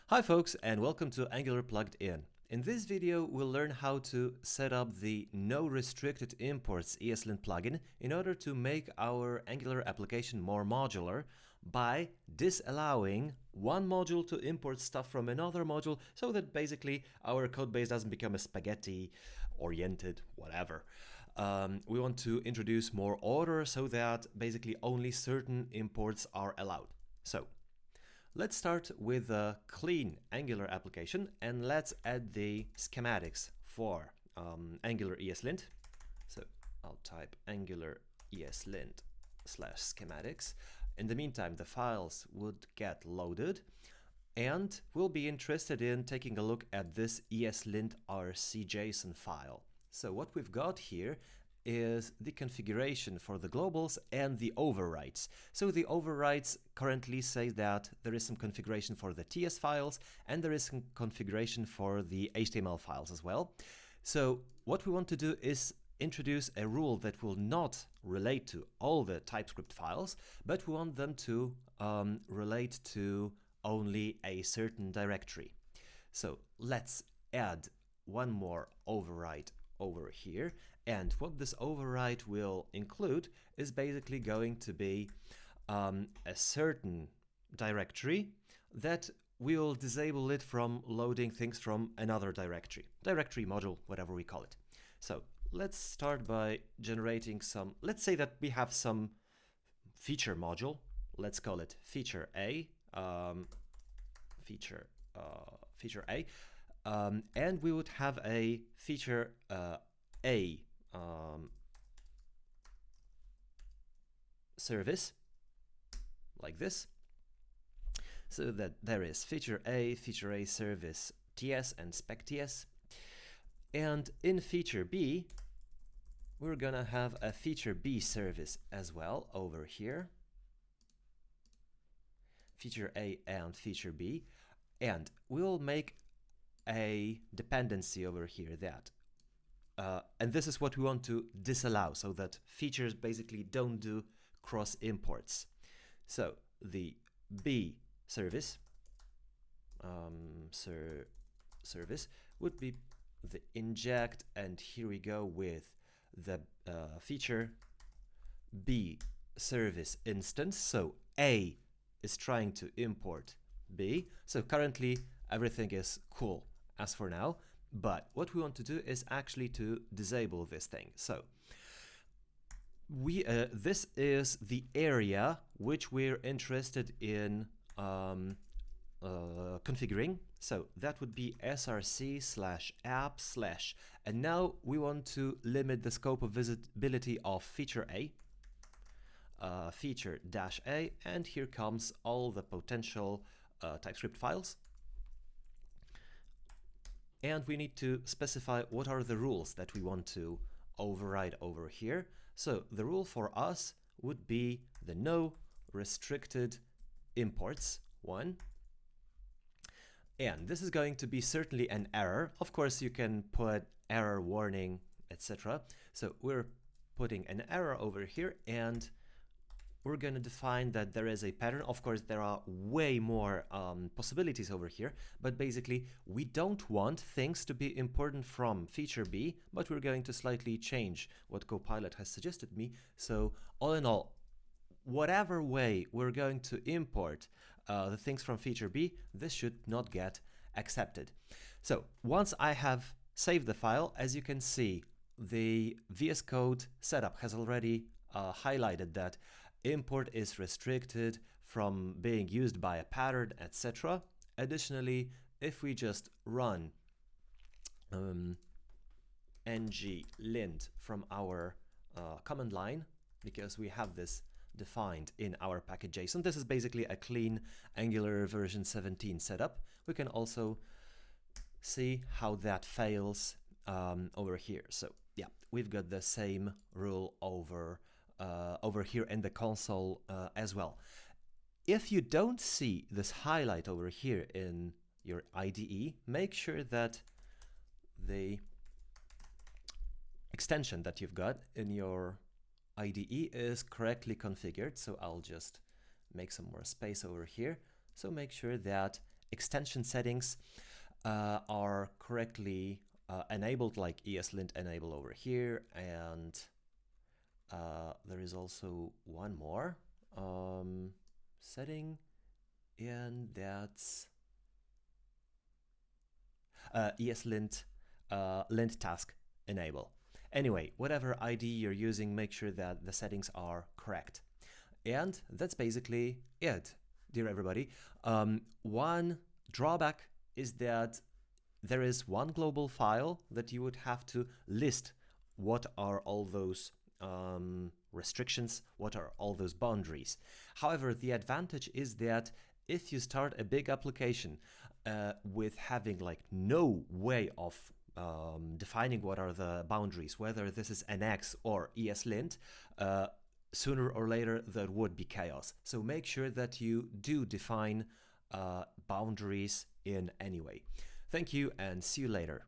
Hi folks, and welcome to Angular Plugged In. In this video, we'll learn how to set up the No Restricted Imports ESLint plugin in order to make our Angular application more modular by disallowing one module to import stuff from another module so that basically our code base doesn't become a spaghetti-oriented whatever. We want to introduce more order so that basically only certain imports are allowed. So let's start with a clean Angular application and let's add the schematics for Angular ESLint. So I'll type Angular ESLint /schematics. In the meantime, the files would get loaded and we'll be interested in taking a look at this ESLint rc.json file. So what we've got here is the configuration for the globals and the overrides. So the overrides currently say that there is some configuration for the TS files and there is some configuration for the HTML files as well. So what we want to do is introduce a rule that will not relate to all the TypeScript files, but we want them to relate to only a certain directory. So let's add one more override over here. And what this override will include is basically going to be a certain directory that will disable it from loading things from another directory module, whatever we call it. So let's start by generating some, let's say that we have some feature module. Let's call it feature A, feature A, and we would have a feature A service like this, so that there is feature A service TS and spec TS, and in feature B we're gonna have a feature B service as well over here, feature A and feature B, and we'll make a dependency over here that and this is what we want to disallow, so that features basically don't do cross imports. So the B service service would be the inject, and here we go with the feature B service instance. So A is trying to import B. So currently everything is cool as for now. But what we want to do is actually to disable this thing. So we this is the area which we're interested in configuring. So that would be src/app/ and now we want to limit the scope of visibility of feature A, feature-A, and here comes all the potential TypeScript files. And we need to specify what are the rules that we want to override over here. So the rule for us would be the no restricted imports one. And this is going to be certainly an error. Of course, you can put error warning, etc. So we're putting an error over here, and we're going to define that there is a pattern. Of course, there are way more possibilities over here, but basically we don't want things to be important from feature B, but we're going to slightly change what Copilot has suggested me. So all in all, whatever way we're going to import the things from feature B, this should not get accepted. So once I have saved the file, as you can see, the VS Code setup has already highlighted that import is restricted from being used by a pattern, etc. Additionally, if we just run ESLint from our command line, because we have this defined in our package.json, this is basically a clean Angular version 17 setup. We can also see how that fails over here. So yeah, we've got the same rule over here in the console as well. If you don't see this highlight over here in your IDE, make sure that the extension that you've got in your IDE is correctly configured. So I'll just make some more space over here. So make sure that extension settings are correctly enabled, like ESLint enable over here, and there is also one more setting, and that's ESLint lint task enable. Anyway, whatever ID you're using, make sure that the settings are correct. And that's basically it, dear everybody. One drawback is that there is one global file that you would have to list what are all those restrictions, what are all those boundaries. However, the advantage is that if you start a big application with having like no way of defining what are the boundaries, whether this is NX or ESLint, sooner or later there would be chaos. So make sure that you do define boundaries in any way. Thank you and see you later.